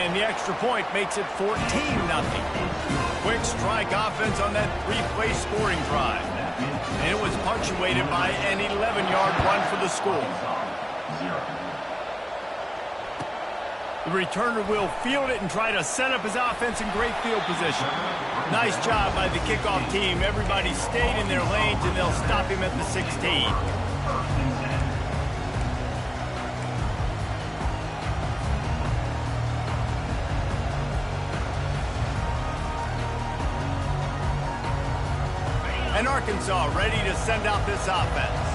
And the extra point makes it 14-0. Quick strike offense on that three-play scoring drive. And it was punctuated by an 11-yard run for the score. The returner will field it and try to set up his offense in great field position. Nice job by the kickoff team. Everybody stayed in their lanes, and they'll stop him at the 16. And Arkansas ready to send out this offense.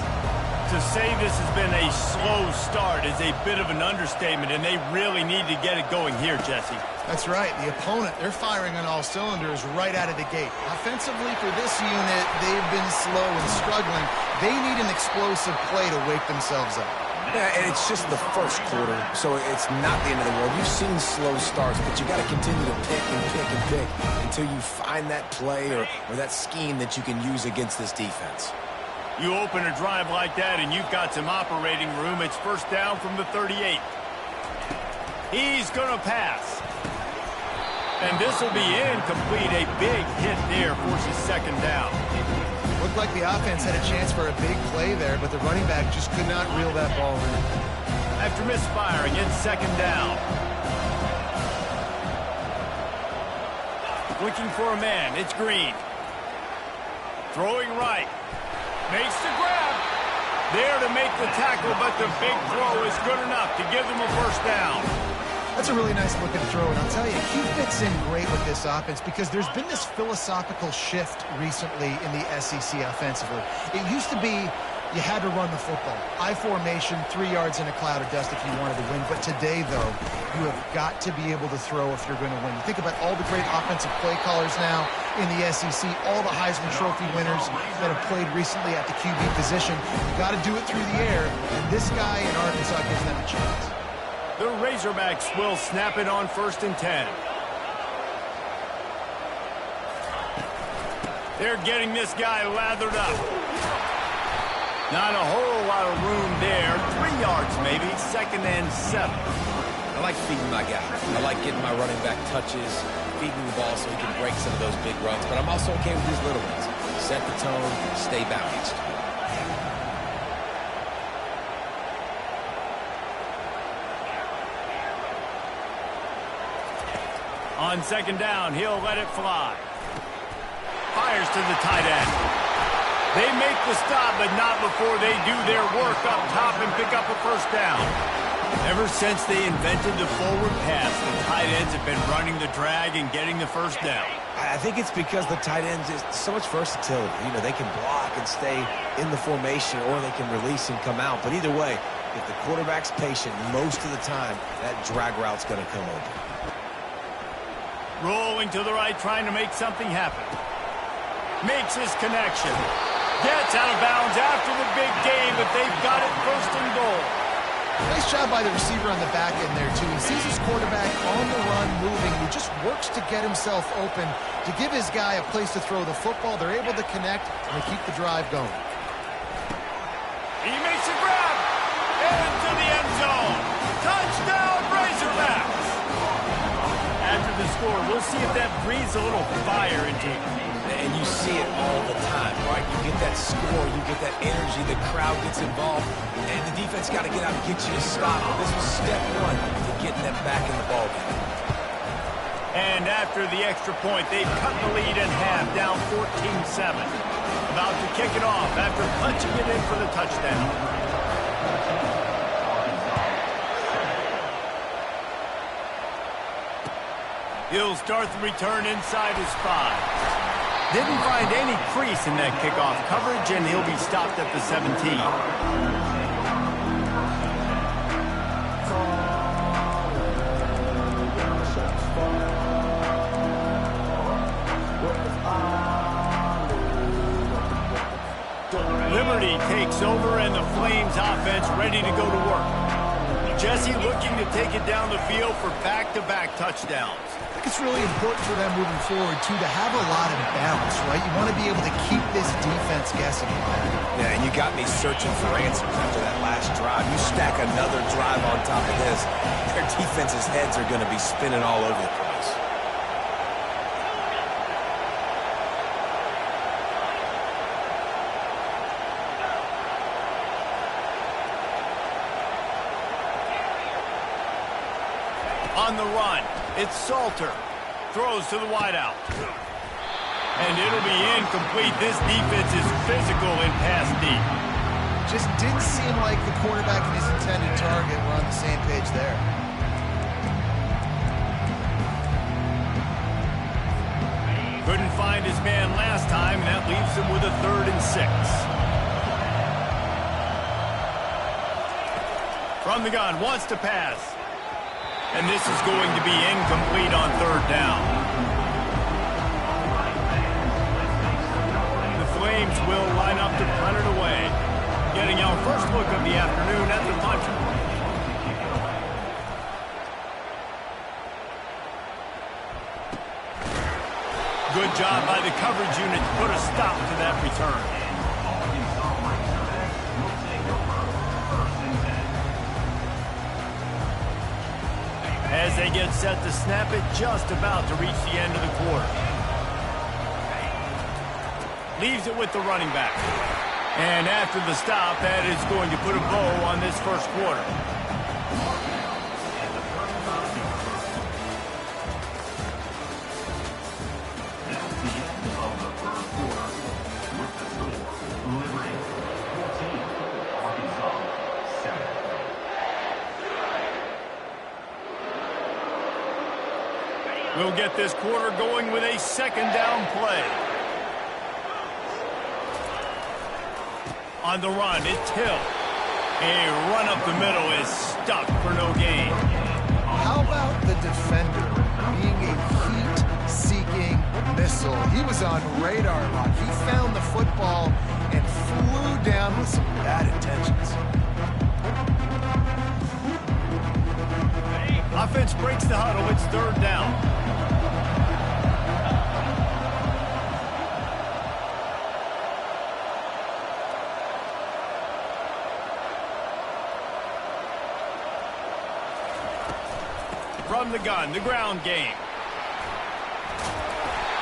To say this has been a slow start is a bit of an understatement, and they really need to get it going here, Jesse. That's right. The opponent, they're firing on all cylinders right out of the gate. Offensively for this unit, they've been slow and struggling. They need an explosive play to wake themselves up. Yeah, and it's just the first quarter, so it's not the end of the world. You've seen slow starts, but you got to continue to pick and pick and pick until you find that play or that scheme that you can use against this defense. You open a drive like that, and you've got some operating room. It's first down from the 38. He's going to pass. And this will be incomplete. A big hit there forces second down. Looked like the offense had a chance for a big play there, but the running back just could not reel that ball in. After misfiring, it's second down. Looking for a man. It's Green. Throwing right. Makes the grab. There to make the tackle, but the big throw is good enough to give them a first down. That's a really nice looking throw, and I'll tell you, he fits in great with this offense because there's been this philosophical shift recently in the SEC offensively. It used to be you had to run the football. I formation, 3 yards in a cloud of dust if you wanted to win. But today, though, you have got to be able to throw if you're going to win. You think about all the great offensive play callers now in the SEC, all the Heisman Trophy winners that have played recently at the QB position. You got to do it through the air, and this guy in Arkansas gives them a chance. The Razorbacks will snap it on 1st and 10. They're getting this guy lathered up. Not a whole lot of room there. 3 yards maybe. 2nd and 7. I like feeding my guy. I like getting my running back touches, feeding the ball so he can break some of those big runs. But I'm also okay with these little ones. Set the tone, stay balanced. On 2nd down, he'll let it fly. Fires to the tight end. They make the stop, but not before they do their work up top and pick up a first down. Ever since they invented the forward pass, the tight ends have been running the drag and getting the first down. I think it's because the tight ends is so much versatility. You know, they can block and stay in the formation, or they can release and come out. But either way, if the quarterback's patient, most of the time, that drag route's going to come open. Rolling to the right, trying to make something happen. Makes his connection. Gets out of bounds after the big game, but they've got it 1st and goal. Nice job by the receiver on the back end there, too. He sees his quarterback on the run moving. He just works to get himself open to give his guy a place to throw the football. They're able to connect, and they keep the drive going. He makes a grab. Into the end zone. Touchdown, Razorbacks. After the score, we'll see if that breathes a little fire into him. And you see it all the time, right? You get that score, you get that energy, the crowd gets involved, and the defense got to get out and get you to stop. This was step one to getting them back in the ballgame. And after the extra point, they've cut the lead in half, down 14-7. About to kick it off after punching it in for the touchdown. He'll start the return inside his 5. Didn't find any crease in that kickoff coverage, and he'll be stopped at the 17. Liberty takes over, and the Flames offense ready to go to work. Jesse looking to take it down the field for back-to-back touchdowns. I think it's really important for them moving forward, too, to have a lot of balance, right? You want to be able to keep this defense guessing. Yeah, and you got me searching for answers after that last drive. You stack another drive on top of this, their defense's heads are going to be spinning all over the place. On the run, it's Salter. Throws to the wideout. And it'll be incomplete. This defense is physical in pass deep. Just didn't seem like the quarterback and his intended target were on the same page there. Couldn't find his man last time, and that leaves him with a 3rd and 6. From the gun, wants to pass. And this is going to be incomplete on 3rd down. The Flames will line up to punt it away. Getting our first look of the afternoon at the punter. Good job by the coverage unit to put a stop to that return. As they get set to snap it, just about to reach the end of the quarter. Leaves it with the running back. And after the stop, that is going to put a bow on this first quarter. We'll get this quarter going with a 2nd down play. On the run, it's Hill. A run up the middle is stuck for no gain. How about the defender being a heat-seeking missile? He was on radar lock. He found the football and flew down with some bad intentions. Offense breaks the huddle. It's 3rd down. From the gun, the ground game.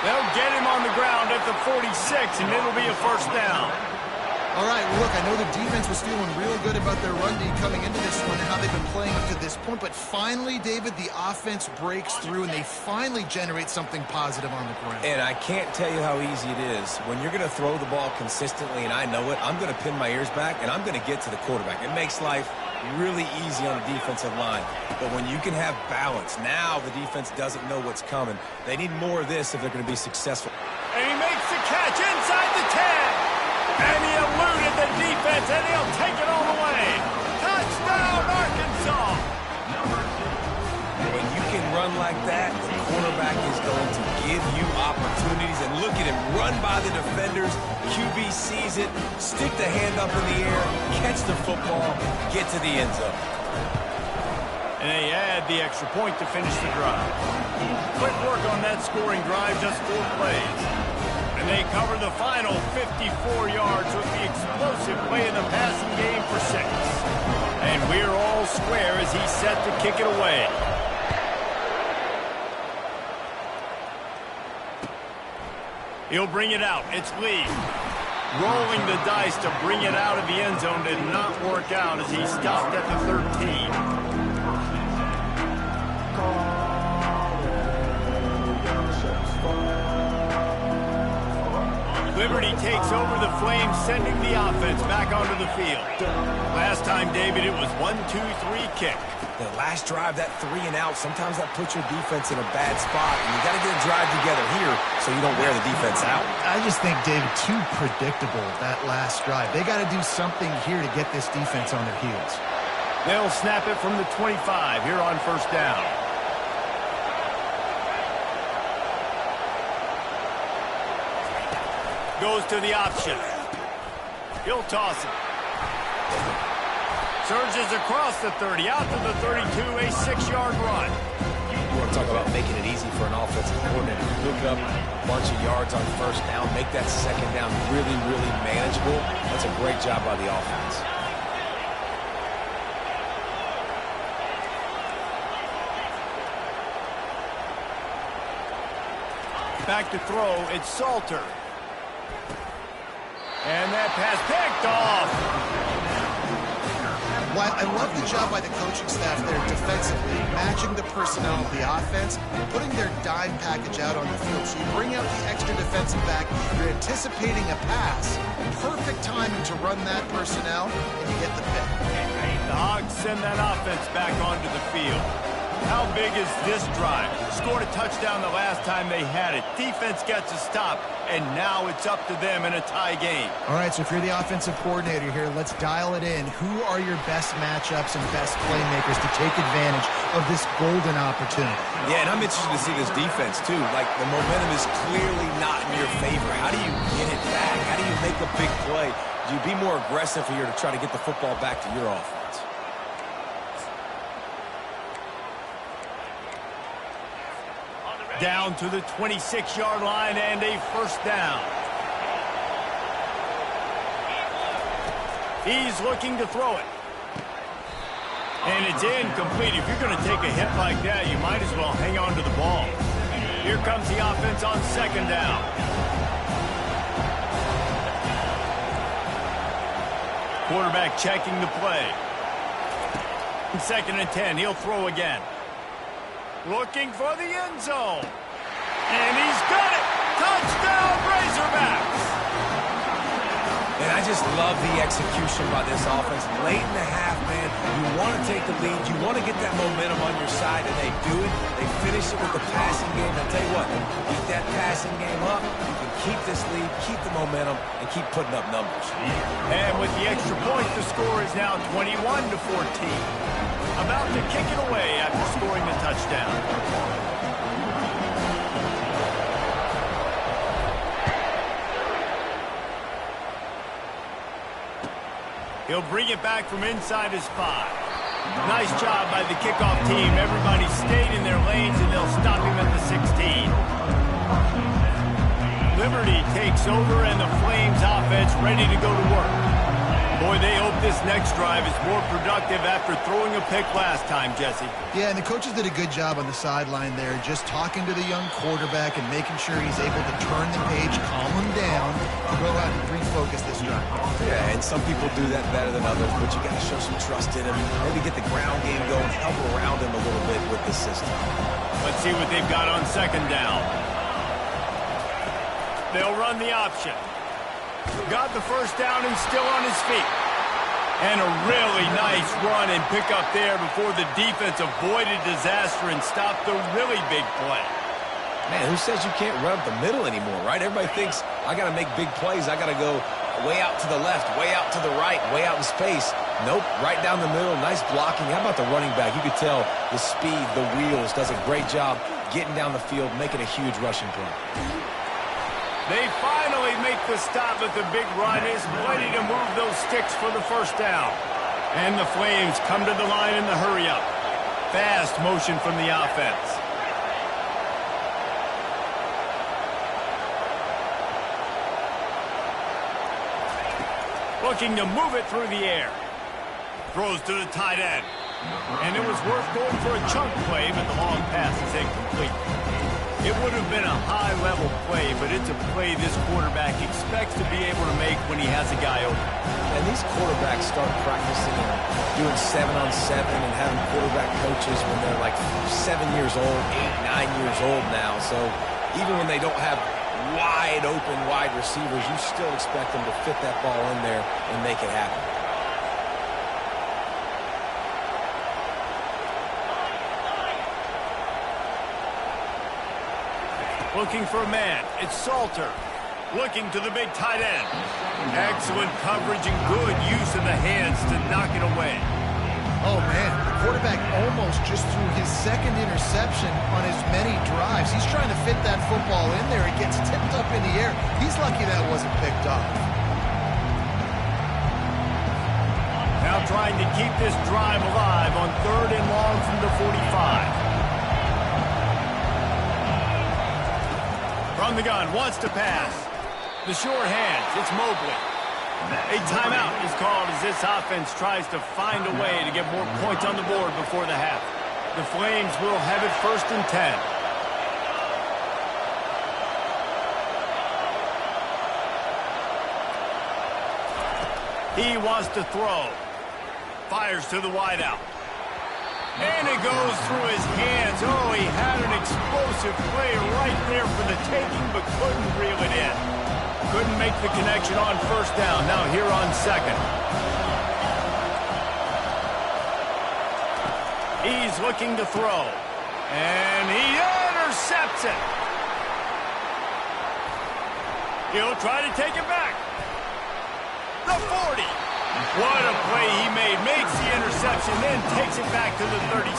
They'll get him on the ground at the 46, and it'll be a 1st down. All right, well, look, I know the defense was feeling real good about their run D coming into this one and how they've been playing up to this point, but finally, David, the offense breaks through, and they finally generate something positive on the ground. And I can't tell you how easy it is. When you're going to throw the ball consistently, and I know it, I'm going to pin my ears back, and I'm going to get to the quarterback. It makes life really easy on the defensive line. But when you can have balance, now the defense doesn't know what's coming. They need more of this if they're going to be successful. And he makes the catch inside the 10. And he eluded the defense, and he'll take it all the way. Touchdown, Arkansas. When you can run like that, the quarterback is going to give you opportunities. And look at him run by the defenders. QB sees it, stick the hand up in the air, catch the football, get to the end zone. And they add the extra point to finish the drive. Quick work on that scoring drive, just 4 plays. And they cover the final 54 yards with the explosive play in the passing game for 6. And we're all square as he's set to kick it away. He'll bring it out. It's Lee. Rolling the dice to bring it out of the end zone did not work out as he stopped at the 13. Liberty takes over the Flames, sending the offense back onto the field. Last time, David, it was 1-2-3 kick. The last drive, that 3 and out, sometimes that puts your defense in a bad spot, and you got to get a drive together here so you don't wear the defense out. I just think, David, too predictable, that last drive. They got to do something here to get this defense on their heels. They'll snap it from the 25 here on 1st down. Goes to the option. He'll toss it. Surges across the 30, out to the 32, a 6-yard run. You want to talk about making it easy for an offensive coordinator. Look up a bunch of yards on first down, make that second down really, really manageable. That's a great job by the offense. Back to throw, it's Salter. And that pass picked off. Well, I love the job by the coaching staff there defensively, matching the personnel of the offense, putting their dime package out on the field. So you bring out the extra defensive back, you're anticipating a pass, perfect timing to run that personnel, and you get the pick. The Hogs send that offense back onto the field. How big is this drive? Scored a touchdown the last time they had it. Defense gets a stop, and now it's up to them in a tie game. All right, so if you're the offensive coordinator here, let's dial it in. Who are your best matchups and best playmakers to take advantage of this golden opportunity? Yeah, and I'm interested to see this defense, too. Like, the momentum is clearly not in your favor. How do you get it back? How do you make a big play? Do you be more aggressive here to try to get the football back to your offense? Down to the 26-yard line and a first down. He's looking to throw it. And it's incomplete. If you're going to take a hit like that, you might as well hang on to the ball. Here comes the offense on second down. Quarterback checking the play. 2nd and 10, he'll throw again. Looking for the end zone. And he's got it. Touchdown, Razorbacks. And I just love the execution by this offense. Late in the half, man, you want to take the lead. You want to get that momentum on your side, and they do it. They finish it with the passing game. I'll tell you what, keep that passing game up. You can keep this lead, keep the momentum, and keep putting up numbers. And with the extra point, the score is now 21-14. About to kick it away after scoring the touchdown. He'll bring it back from inside his 5. Nice job by the kickoff team. Everybody stayed in their lanes, and they'll stop him at the 16. Liberty takes over, and the Flames offense ready to go to work. Boy, they hope this next drive is more productive after throwing a pick last time, Jesse. Yeah, and the coaches did a good job on the sideline there, just talking to the young quarterback and making sure he's able to turn the page, calm him down, to go out and refocus this drive. Yeah, and some people do that better than others, but you got to show some trust in him. Maybe get the ground game going, help around him a little bit with the system. Let's see what they've got on second down. They'll run the option. Got the first down and still on his feet. And a really nice run and pick up there before the defense avoided disaster and stopped the really big play. Man, who says you can't run up the middle anymore, right? Everybody thinks, I got to make big plays. I got to go way out to the left, way out to the right, way out in space. Nope, right down the middle, nice blocking. How about the running back? You could tell the speed, the wheels, does a great job getting down the field, making a huge rushing play. They finally make the stop, but the big run is plenty to move those sticks for the first down. And the Flames come to the line in the hurry-up. Fast motion from the offense. Looking to move it through the air. Throws to the tight end. And it was worth going for a chunk play, but the long pass is incomplete. It would have been a high-level play, but it's a play this quarterback expects to be able to make when he has a guy open. And these quarterbacks start practicing and doing 7-on-7 and having quarterback coaches when they're like 7 years old, 8, 9 years old now. So even when they don't have wide-open wide receivers, you still expect them to fit that ball in there and make it happen. Looking for a man. It's Salter. Looking to the big tight end. Excellent coverage and good use of the hands to knock it away. Oh, man, the quarterback almost just threw his second interception on as many drives. He's trying to fit that football in there. It gets tipped up in the air. He's lucky that wasn't picked up. Now trying to keep this drive alive on 3rd and long from the 45. From the gun, wants to pass. The short hands, it's Mobley. A timeout is called as this offense tries to find a way to get more points on the board before the half. The Flames will have it 1st and 10. He wants to throw. Fires to the wideout. And it goes through his hands. Oh, he had an explosive play right there for the taking, but couldn't reel it in. Couldn't make the connection on 1st down. Now here on 2nd. He's looking to throw. And he intercepts it. He'll try to take it back. The 40. What a play he made. Makes the interception, then takes it back to the 36.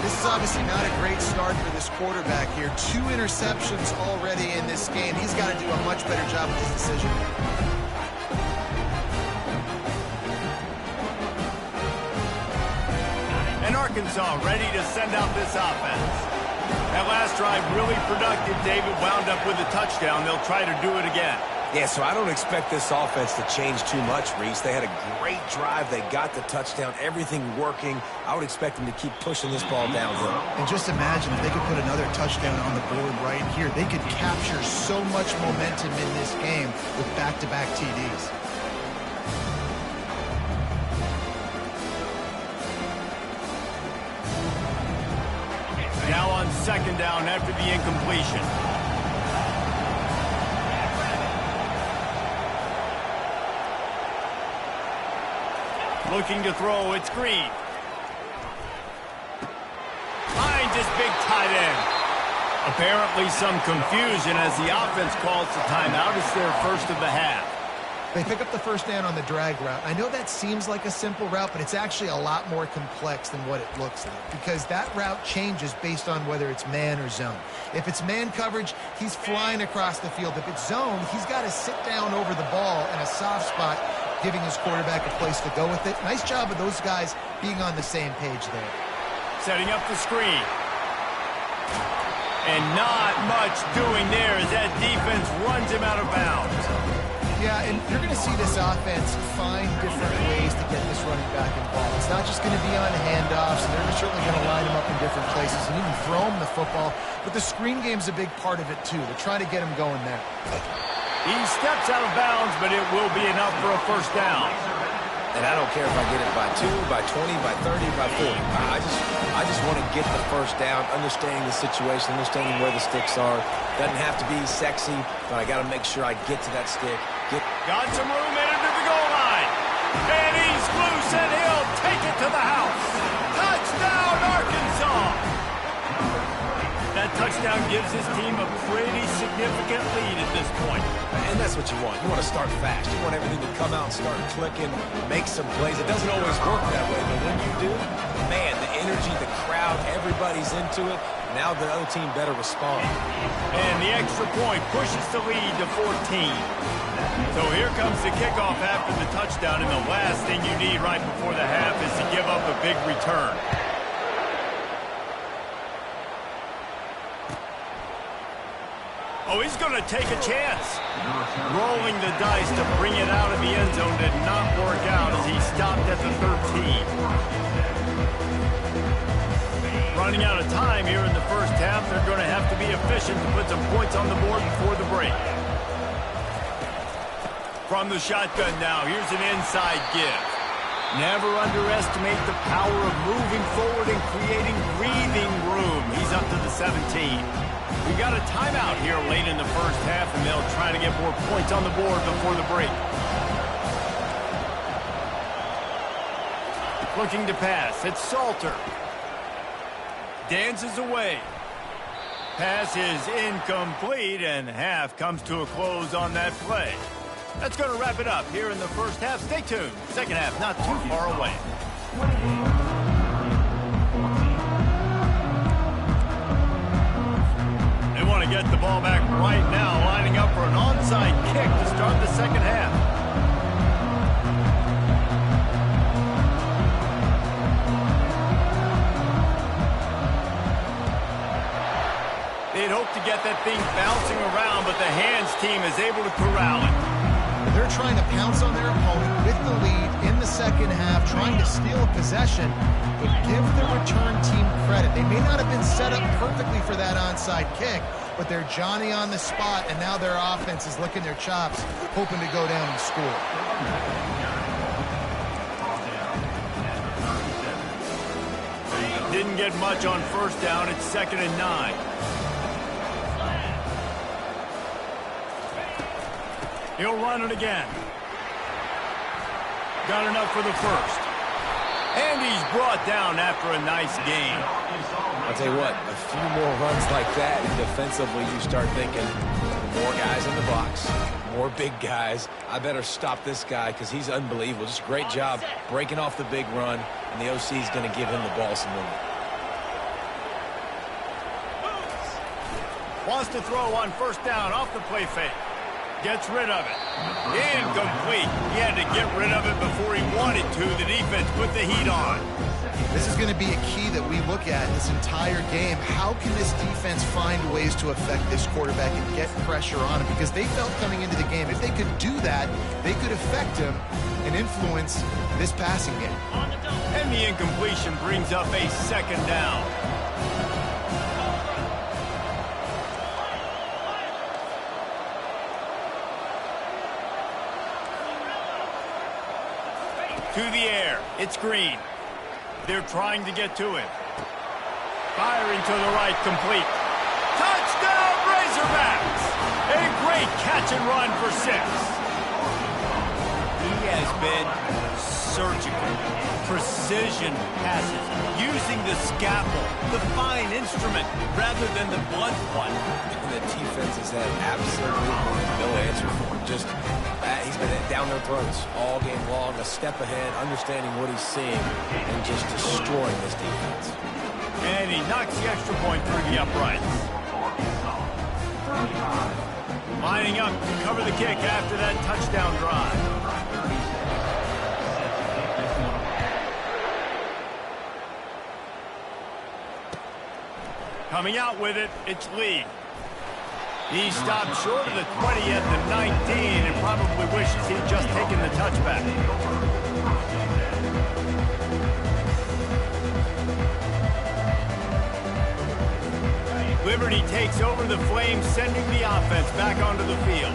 This is obviously not a great start for this quarterback here. 2 interceptions already in this game. He's got to do a much better job with his decision. And Arkansas ready to send out this offense. That last drive really productive. David wound up with a touchdown. They'll try to do it again. Yeah, so I don't expect this offense to change too much, Reese. They had a great drive. They got the touchdown, everything working. I would expect them to keep pushing this ball downhill. And just imagine if they could put another touchdown on the board right here. They could capture so much momentum in this game with back-to-back TDs. Now on 2nd down after the incompletion. Looking to throw, it's Green. Finds his big tight end. Apparently some confusion as the offense calls the timeout. It's their 1st of the half. They pick up the 1st down on the drag route. I know that seems like a simple route, but it's actually a lot more complex than what it looks like because that route changes based on whether it's man or zone. If it's man coverage, he's flying across the field. If it's zone, he's got to sit down over the ball in a soft spot, giving his quarterback a place to go with it. Nice job of those guys being on the same page there. Setting up the screen. And not much doing there as that defense runs him out of bounds. Yeah, and you're going to see this offense find different ways to get this running back involved. It's not just going to be on handoffs, and they're certainly going to line him up in different places and even throw him the football. But the screen game's a big part of it, too. They're trying to get him going there. He steps out of bounds, but it will be enough for a 1st down. And I don't care if I get it by 2, by 20, by 30, by 40. I just want to get the 1st down, understanding the situation, understanding where the sticks are. Doesn't have to be sexy, but I got to make sure I get to that stick. Got some room in to the goal line. And he's loose, and he'll take it to the house. Touchdown, Arkansas! That touchdown gives his team a pretty significant lead at this point. And that's what you want. You want to start fast. You want everything to come out and start clicking, make some plays. It doesn't always work that way, but when you do, man, the energy, the crowd, everybody's into it. Now the other team better respond. And the extra point pushes the lead to 14. So here comes the kickoff after the touchdown, and the last thing you need right before the half is to give up a big return. Oh, he's going to take a chance. Rolling the dice to bring it out of the end zone did not work out as he stopped at the 13. Running out of time here in the 1st half. They're going to have to be efficient to put some points on the board before the break. From the shotgun now, here's an inside give. Never underestimate the power of moving forward and creating breathing room. He's up to the 17. We got a timeout here late in the 1st half, and they'll try to get more points on the board before the break. Looking to pass. It's Salter. Dances away. Pass is incomplete, and half comes to a close on that play. That's going to wrap it up here in the 1st half. Stay tuned. 2nd half not too far away. They want to get the ball back right now, lining up for an onside kick to start the 2nd half. they'd hope to get that thing bouncing around, but the hands team is able to corral it. They're trying to pounce on their opponent with the lead in the second half, trying to steal a possession, but give the return team credit. They may not have been set up perfectly for that onside kick, but they're Johnny on the spot, and now their offense is licking their chops, hoping to go down and score. Didn't get much on first down. It's 2nd and 9. He'll run it again. Got enough for the first. And he's brought down after a nice gain. I'll tell you what, a few more runs like that, and defensively you start thinking, more guys in the box, more big guys. I better stop this guy because he's unbelievable. Just a great job breaking off the big run, and the OC is going to give him the ball some room. Wants to throw on first down off the play fake. Gets rid of it. Incomplete. He had to get rid of it before he wanted to. The defense put the heat on. This is going to be a key that we look at this entire game. How can this defense find ways to affect this quarterback and get pressure on him? Because they felt coming into the game, if they could do that, they could affect him and influence this passing game. And the incompletion brings up a 2nd down. To the air. It's Green. They're trying to get to him. Firing to the right, complete. Touchdown, Razorbacks! A great catch and run for 6. He has been surgical. Precision passes. Using the scalpel, the fine instrument, rather than the blunt one. And the defense has had absolutely no answer for him. Just he's been down their throats all game long, a step ahead, understanding what he's seeing, and just destroying this defense. And he knocks the extra point through the uprights. Lining up to cover the kick after that touchdown drive. Coming out with it, it's Lee. He stopped short of the 20 at the 19 and probably wishes he'd just taken the touchback. Liberty takes over the Flames, sending the offense back onto the field.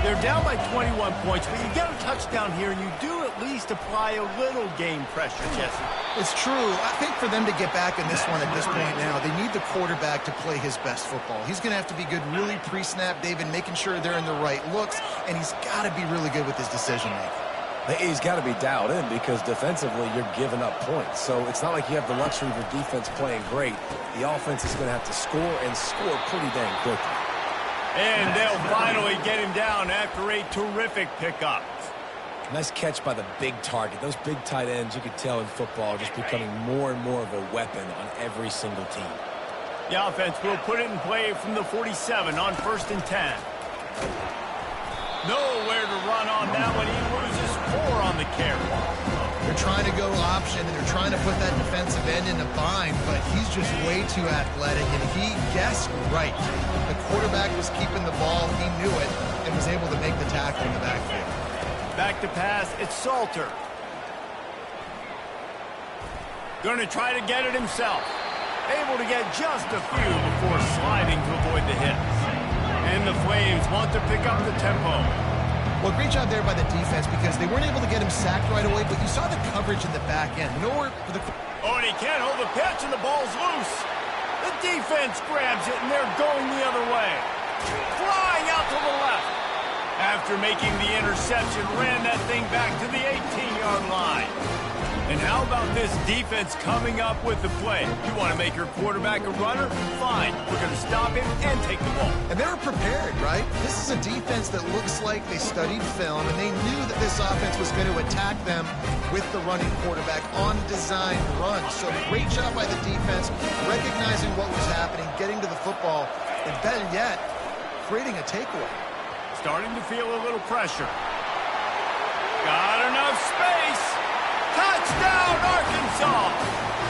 They're down by 21 points, but you get a touchdown here, and you do at least apply a little game pressure, Jesse. It's true. I think for them to get back in this one at this point now, they need the quarterback to play his best football. He's going to have to be good really pre-snap, David, making sure they're in the right looks, and he's got to be really good with his decision-making. He's got to be dialed in because defensively you're giving up points. So it's not like you have the luxury of your defense playing great. The offense is going to have to score and score pretty dang quickly. And they'll finally get him down after a terrific pickup. Nice catch by the big target. Those big tight ends, you could tell in football, just becoming more and more of a weapon on every single team. The offense will put it in play from the 47 on 1st and 10. Nowhere to run on that one. He loses 4 on the carry. They're trying to go option, and they're trying to put that defensive end in a bind, but he's just way too athletic, and he guessed right. The quarterback was keeping the ball. He knew it and was able to make the tackle in the backfield. Back to pass. It's Salter. Going to try to get it himself. Able to get just a few before sliding to avoid the hits. And the Flames want to pick up the tempo. Well, great job there by the defense because they weren't able to get him sacked right away, but you saw the coverage in the back end. Nowhere for the... Oh, and he can't hold the pitch, and the ball's loose. The defense grabs it, and they're going the other way. Flying out to the left. After making the interception, ran that thing back to the 18-yard line. And how about this defense coming up with the play? You want to make your quarterback a runner? Fine. We're going to stop him and take the ball. And they were prepared, right? This is a defense that looks like they studied film, and they knew that this offense was going to attack them with the running quarterback on design runs. So great job by the defense, recognizing what was happening, getting to the football, and better yet, creating a takeaway. Starting to feel a little pressure. Got enough space. Touchdown, Arkansas!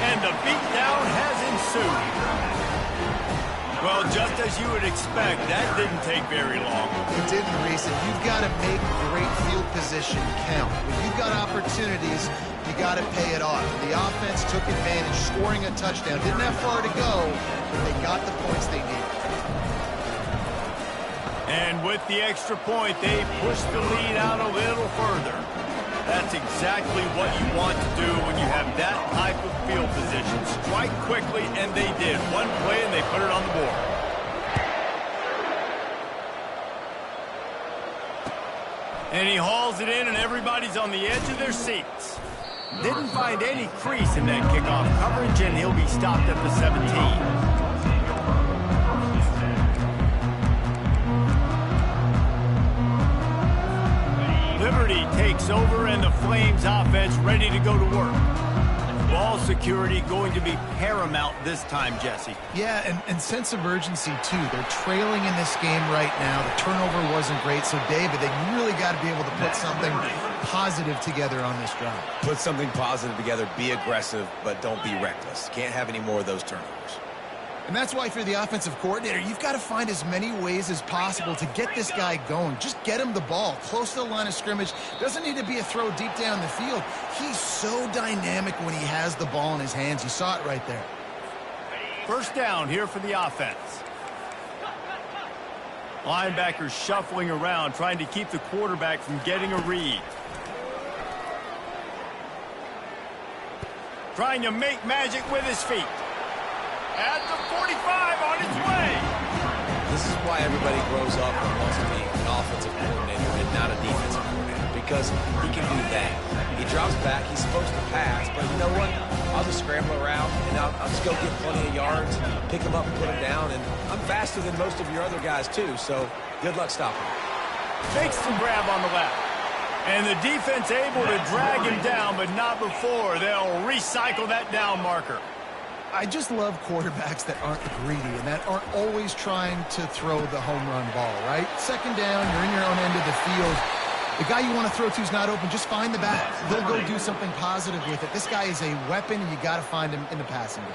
And the beatdown has ensued. Well, just as you would expect, that didn't take very long. It didn't, Reese. And you've got to make great field position count. When you've got opportunities, you got to pay it off. The offense took advantage, scoring a touchdown. Didn't have far to go, but they got the points they needed. And with the extra point, they pushed the lead out a little further. That's exactly what you want to do when you have that type of field position. Strike quickly, and they did. One play, and they put it on the board. And he hauls it in, and everybody's on the edge of their seats. Didn't find any crease in that kickoff coverage, and he'll be stopped at the 17. Liberty takes over, and the Flames offense ready to go to work. Ball security going to be paramount this time, Jesse. Yeah, and sense of urgency, too. They're trailing in this game right now. The turnover wasn't great, so, David, they really got to be able to put something positive together on this drive. Put something positive together, be aggressive, but don't be reckless. Can't have any more of those turnovers. And that's why, if you're the offensive coordinator, you've got to find as many ways as possible to get this guy going. Just get him the ball close to the line of scrimmage. Doesn't need to be a throw deep down the field. He's so dynamic when he has the ball in his hands. You saw it right there. First down here for the offense. Linebackers shuffling around, trying to keep the quarterback from getting a read. Trying to make magic with his feet. At the 45 on its way. This is why everybody grows up and wants to be an offensive coordinator and not a defensive coordinator, because he can do that. He drops back, he's supposed to pass, but you know what? I'll just scramble around, and I'll just go get plenty of yards, pick him up and put him down, and I'm faster than most of your other guys, too, so good luck stopping him. Makes the grab on the left. And the defense able to drag him down, but not before. They'll recycle that down marker. I just love quarterbacks that aren't greedy and that aren't always trying to throw the home run ball, right? Second down, you're in your own end of the field. The guy you want to throw to is not open. Just find the back. He'll go do something positive with it. This guy is a weapon, and you got to find him in the passing game.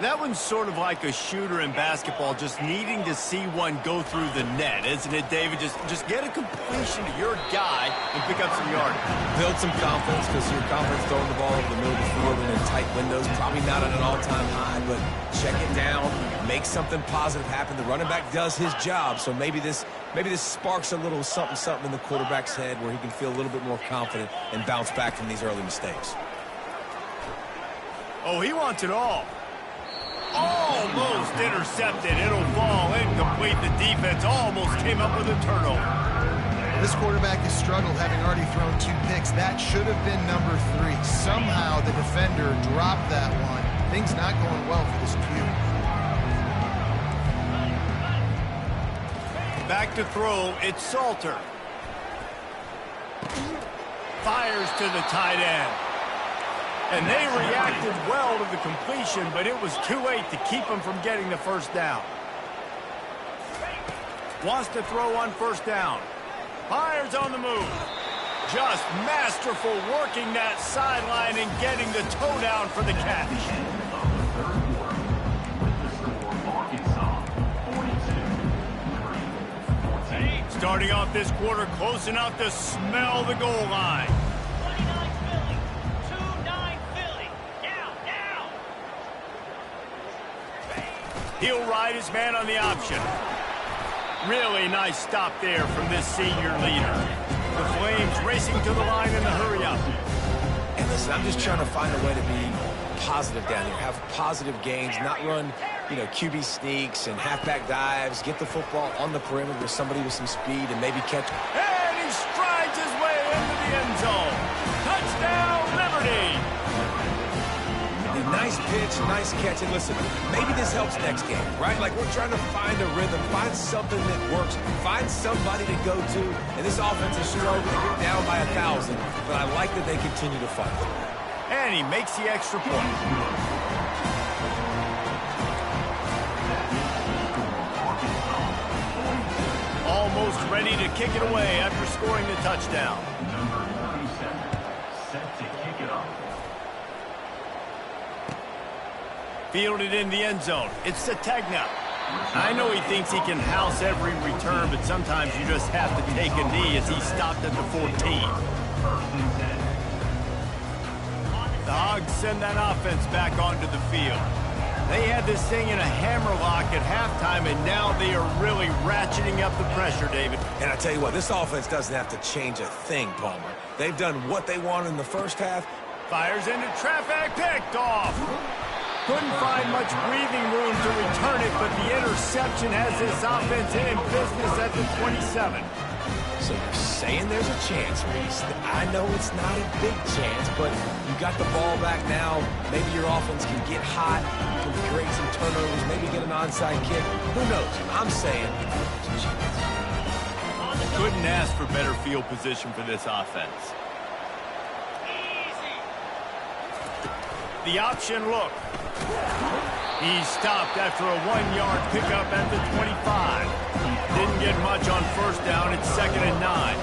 That one's sort of like a shooter in basketball, just needing to see one go through the net, isn't it, David? Just get a completion to your guy and pick up some yardage. Build some confidence, because your confidence throwing the ball over the middle of the field and in tight windows, probably not at an all-time high, but check it down, make something positive happen. The running back does his job, so maybe this sparks a little something in the quarterback's head where he can feel a little bit more confident and bounce back from these early mistakes. Oh, he wants it all. Almost intercepted. It'll fall incomplete. The defense almost came up with a turnover. This quarterback has struggled, having already thrown 2 picks. That should have been number 3. Somehow the defender dropped that one. Things not going well for this Q. Back to throw. It's Salter. Fires to the tight end. And they reacted well to the completion, but it was too late to keep them from getting the first down. Wants to throw on first down. Fires on the move. Just masterful working that sideline and getting the toe down for the catch. Starting off this quarter close enough to smell the goal line. He'll ride his man on the option. Really nice stop there from this senior leader. The Flames racing to the line in the hurry-up. And listen, I'm just trying to find a way to be positive down here. Have positive gains, not run, QB sneaks and halfback dives. Get the football on the perimeter with somebody with some speed and maybe catch. And he strides his way into the end zone. Touchdown, Liberty! Nice pitch, nice catch, and listen, maybe this helps next game, right? Like, we're trying to find a rhythm, find something that works, find somebody to go to, and this offense is struggling to get down by 1,000, but I like that they continue to fight. And he makes the extra point. Almost ready to kick it away after scoring the touchdown. Number 37, set to kick it off. Fielded in the end zone. It's Sategna. I know he thinks he can house every return, but sometimes you just have to take a knee as he stopped at the 14. The Hogs send that offense back onto the field. They had this thing in a hammerlock at halftime, and now they are really ratcheting up the pressure, David. And I tell you what, this offense doesn't have to change a thing, Palmer. They've done what they wanted in the first half. Fires into traffic, picked off. Couldn't find much breathing room to return it, but the interception has this offense in business at the 27. So you're saying there's a chance, Reese. I know it's not a big chance, but you got the ball back now. Maybe your offense can get hot, can create some turnovers, maybe get an onside kick. Who knows? I'm saying there's a chance. Couldn't ask for better field position for this offense. The option look. He stopped after a 1-yard pickup at the 25. Didn't get much on first down. It's 2nd and 9.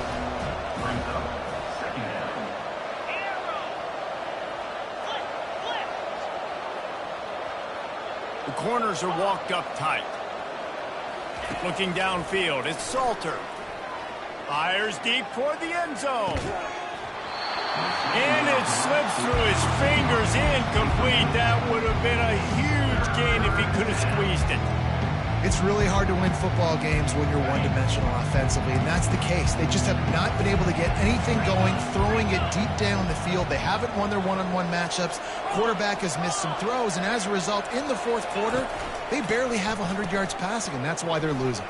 The corners are walked up tight. Looking downfield, it's Salter. Fires deep toward the end zone. And it slips through his fingers, incomplete. That would have been a huge gain if he could have squeezed it. It's really hard to win football games when you're one-dimensional offensively, and that's the case. They just have not been able to get anything going, throwing it deep down the field. They haven't won their one-on-one matchups. Quarterback has missed some throws, and as a result, in the fourth quarter, they barely have 100 yards passing, and that's why they're losing.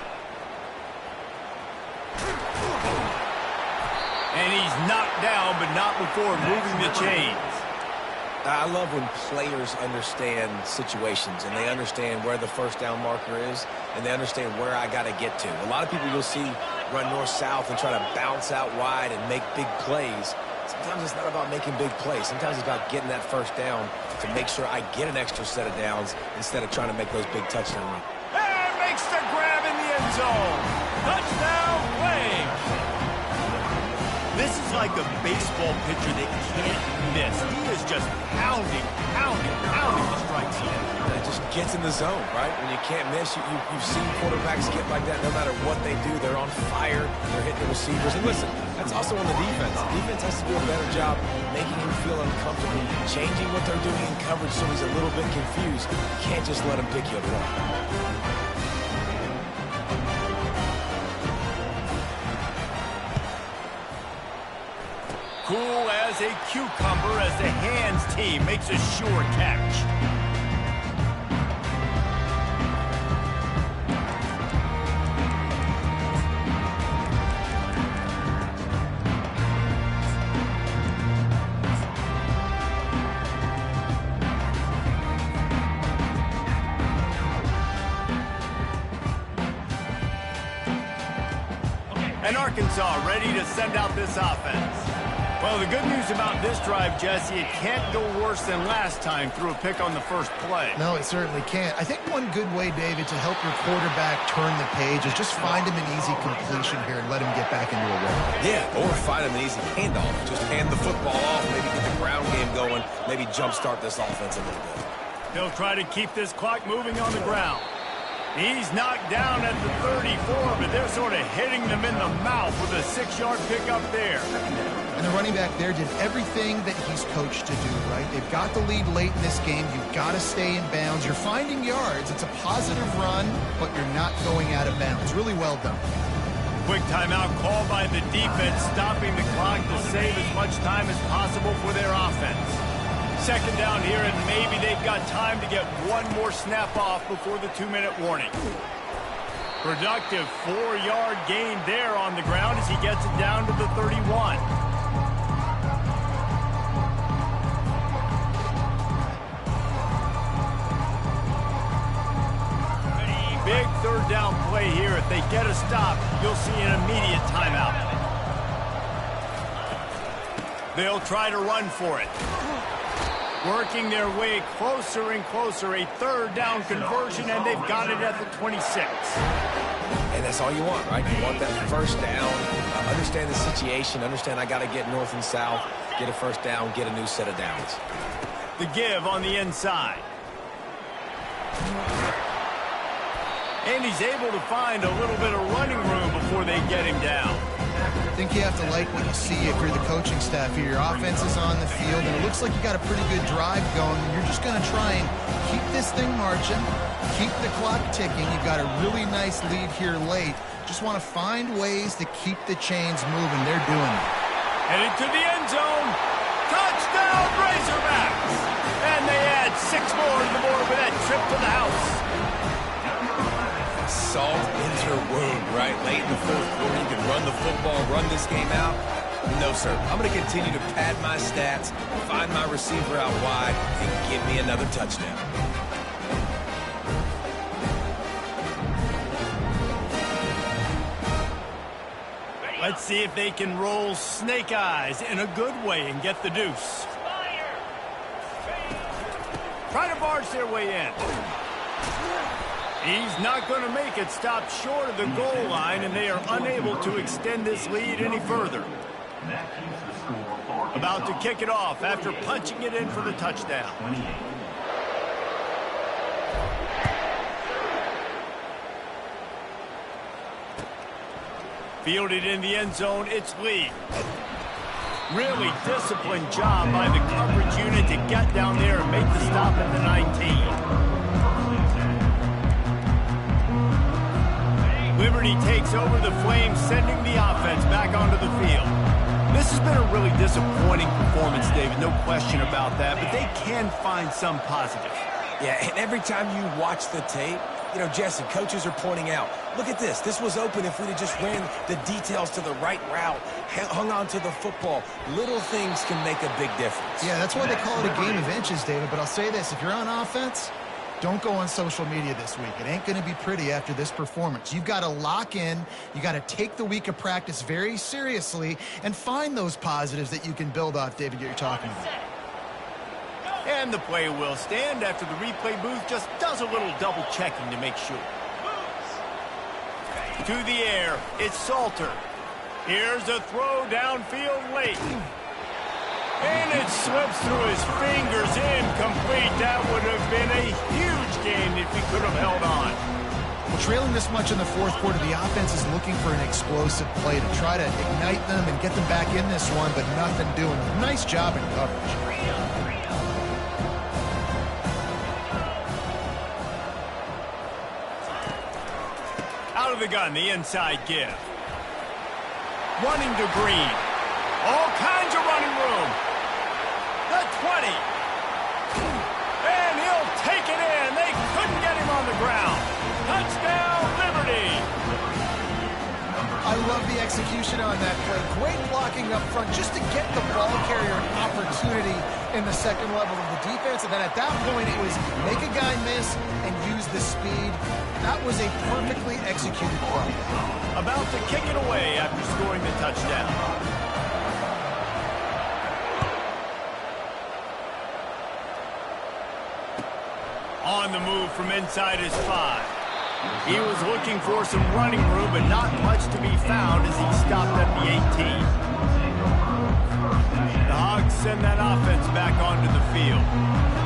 And he's knocked down, but not before moving the chains. I love when players understand situations and they understand where the first down marker is and they understand where I got to get to. A lot of people you'll see run north-south and try to bounce out wide and make big plays. Sometimes it's not about making big plays. Sometimes it's about getting that first down to make sure I get an extra set of downs instead of trying to make those big touchdown runs. And makes the grab in the end zone. Touchdown, Flames. This is like a baseball pitcher that can't miss. He is just pounding the strike zone. And it just gets in the zone, right? When you can't miss, you've seen quarterbacks get like that no matter what they do. They're on fire. They're hitting the receivers. And listen, that's also on the defense. The defense has to do a better job making him feel uncomfortable, changing what they're doing in coverage so he's a little bit confused. You can't just let him pick you up at all. Cool as a cucumber as the hands team makes a sure catch. And Arkansas ready to send out this offense. Well, the good news about this drive, Jesse, it can't go worse than last time through a pick on the first play. No, it certainly can't. I think one good way, David, to help your quarterback turn the page is just find him an easy completion here and let him get back into a rhythm. Yeah, or find him an easy handoff. Just hand the football off, maybe get the ground game going, maybe jumpstart this offense a little bit. He'll try to keep this clock moving on the ground. He's knocked down at the 34, but they're sort of hitting them in the mouth with a 6-yard pickup there. And the running back there did everything that he's coached to do, right? They've got the lead late in this game. You've got to stay in bounds. You're finding yards. It's a positive run, but you're not going out of bounds. Really well done. Quick timeout called by the defense, stopping the clock to save as much time as possible for their offense. Second down here, and maybe they've got time to get one more snap off before the 2-minute warning. Productive 4-yard gain there on the ground as he gets it down to the 31. Big third down play here. If they get a stop, you'll see an immediate timeout. They'll try to run for it. Working their way closer and closer. A third down conversion, and they've got it at the 26. And that's all you want, right? You want that first down. Understand the situation. Understand I got to get north and south. Get a first down. Get a new set of downs. The give on the inside. And he's able to find a little bit of running room before they get him down. I think you have to like what you see if you're the coaching staff here. Your offense is on the field, and it looks like you got a pretty good drive going. And you're just going to try and keep this thing marching, keep the clock ticking. You've got a really nice lead here late. Just want to find ways to keep the chains moving. They're doing it. Headed to the end zone. Touchdown, Razorbacks! And they add 6 more to the board with that trip to the house. Salt into her wound, right? Late in the fourth quarter, you can run the football, run this game out. No, sir. I'm going to continue to pad my stats, find my receiver out wide, and give me another touchdown. Let's see if they can roll snake eyes in a good way and get the deuce. Try to barge their way in. He's not going to make it. Stop short of the goal line, and they are unable to extend this lead any further. About to kick it off after punching it in for the touchdown. Fielded in the end zone, it's Lee. Really disciplined job by the coverage unit to get down there and make the stop at the 19. Liberty takes over the Flames, sending the offense back onto the field. This has been a really disappointing performance, David, no question about that, but they can find some positive. Yeah, and every time you watch the tape, you know, Jesse, coaches are pointing out, look at this. This was open if we'd have just ran the details to the right route, hung on to the football. Little things can make a big difference. Yeah, that's why they call it a game of inches, David. But I'll say this, if you're on offense, don't go on social media this week. It ain't going to be pretty after this performance. You've got to lock in. You got to take the week of practice very seriously and find those positives that you can build off, David, you're talking about. And the play will stand after the replay booth just does a little double checking to make sure. To the air, it's Salter. Here's a throw downfield late. And it slips through his fingers, incomplete. That would have been a huge gain if he could have held on. Well, trailing this much in the fourth quarter, the offense is looking for an explosive play to try to ignite them and get them back in this one, but nothing doing. Nice job in coverage. Out of the gun, the inside give. Running to Green. All kinds of running room. The 20. And he'll take it in. They couldn't get him on the ground. Touchdown, Liberty. I love the execution on that play. Great blocking up front just to get the ball carrier an opportunity in the second level of the defense. And then at that point, it was make a guy miss and use the speed. That was a perfectly executed play. About to kick it away after scoring the touchdown. On the move from inside his 5. He was looking for some running room, but not much to be found as he stopped at the 18. The Hogs send that offense back onto the field.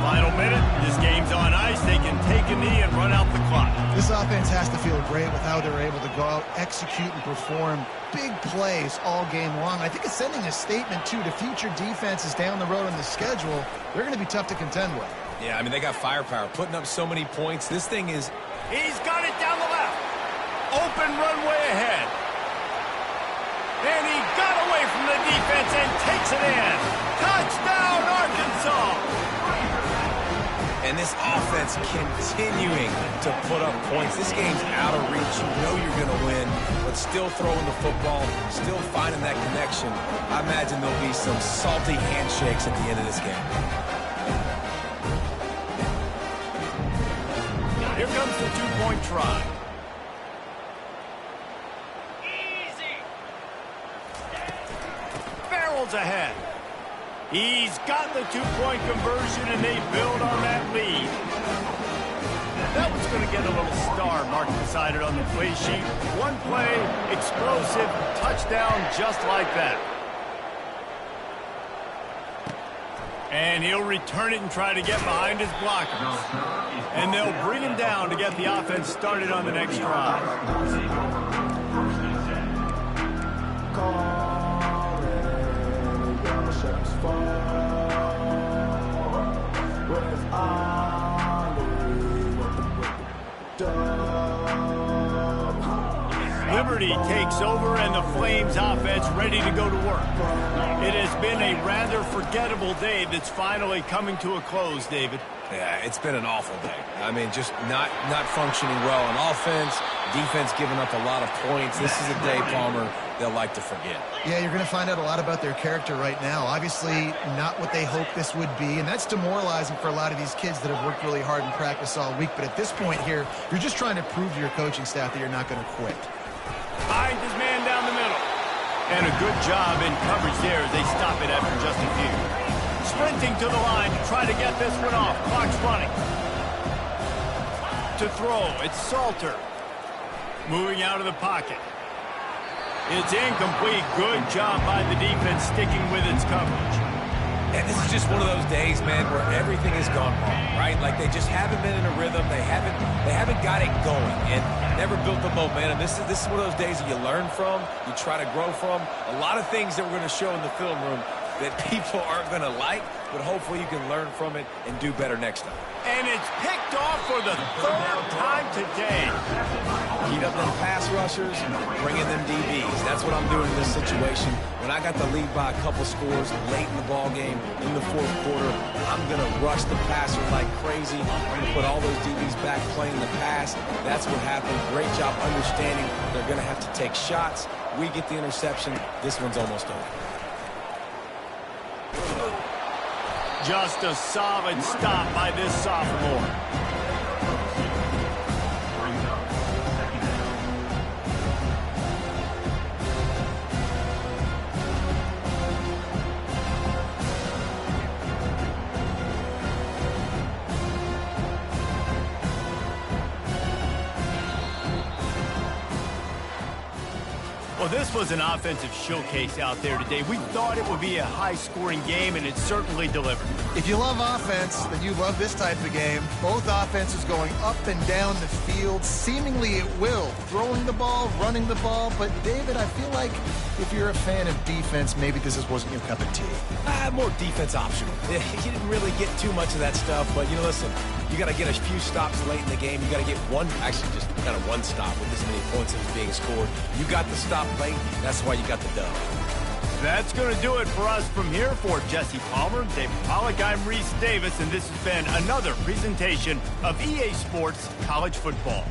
Final minute, this game's on ice. They can take a knee and run out the clock. This offense has to feel great with how they're able to go out, execute, and perform big plays all game long. I think it's sending a statement, too, to future defenses down the road on the schedule. They're going to be tough to contend with. Yeah, I mean, they got firepower, putting up so many points. This thing is... He's got it down the left. Open runway ahead. And he got away from the defense and takes it in. Touchdown, Arkansas. And this offense continuing to put up points. This game's out of reach. You know you're going to win, but still throwing the football, still finding that connection. I imagine there'll be some salty handshakes at the end of this game. Here comes the two-point try. Easy. Barrels ahead. He's got the two-point conversion, and they build on that lead. That one's going to get a little star marked beside it on the play sheet. One play, explosive, touchdown just like that. And he'll return it and try to get behind his blockers. And they'll bring him down to get the offense started on the next drive. Liberty takes over, and the Flames offense ready to go to work. It has been a rather forgettable day that's finally coming to a close, David. Yeah, it's been an awful day. I mean, just not functioning well on offense, defense giving up a lot of points. This is a day, Palmer, they'll like to forget. Yeah, you're going to find out a lot about their character right now. Obviously, not what they hoped this would be, and that's demoralizing for a lot of these kids that have worked really hard in practice all week. But at this point here, you're just trying to prove to your coaching staff that you're not going to quit. Finds his man down the middle. And a good job in coverage there as they stop it after just a few. Sprinting to the line to try to get this one off. Clock's running. To throw, it's Salter. Moving out of the pocket. It's incomplete. Good job by the defense sticking with its coverage. And this is just one of those days, man, where everything has gone wrong, right? Like they just haven't been in a rhythm. They haven't got it going and never built the momentum. This is one of those days that you learn from, you try to grow from. A lot of things that we're going to show in the film room that people aren't going to like, but hopefully you can learn from it and do better next time. And it's picked off for the third time today. Heat up them pass rushers, bringing them DBs. That's what I'm doing in this situation. When I got the lead by a couple scores late in the ball game, in the fourth quarter, I'm going to rush the passer like crazy. I'm going to put all those DBs back playing the pass. That's what happened. Great job understanding they're going to have to take shots. We get the interception. This one's almost over. Just a solid stop by this sophomore. Well, this was an offensive showcase out there today. We thought it would be a high-scoring game, and it certainly delivered. If you love offense, then you love this type of game. Both offenses going up and down the field, seemingly at will. Throwing the ball, running the ball. But, David, I feel like if you're a fan of defense, maybe this wasn't your cup of tea. More defense optional. You didn't really get too much of that stuff, but, listen, you got to get a few stops late in the game. You got to get one, actually just kind of one stop with this many points that was being scored. You got the stop late. That's why you got the dub. That's going to do it for us from here. For Jesse Palmer, David Pollack, I'm Reese Davis, and this has been another presentation of EA Sports College Football.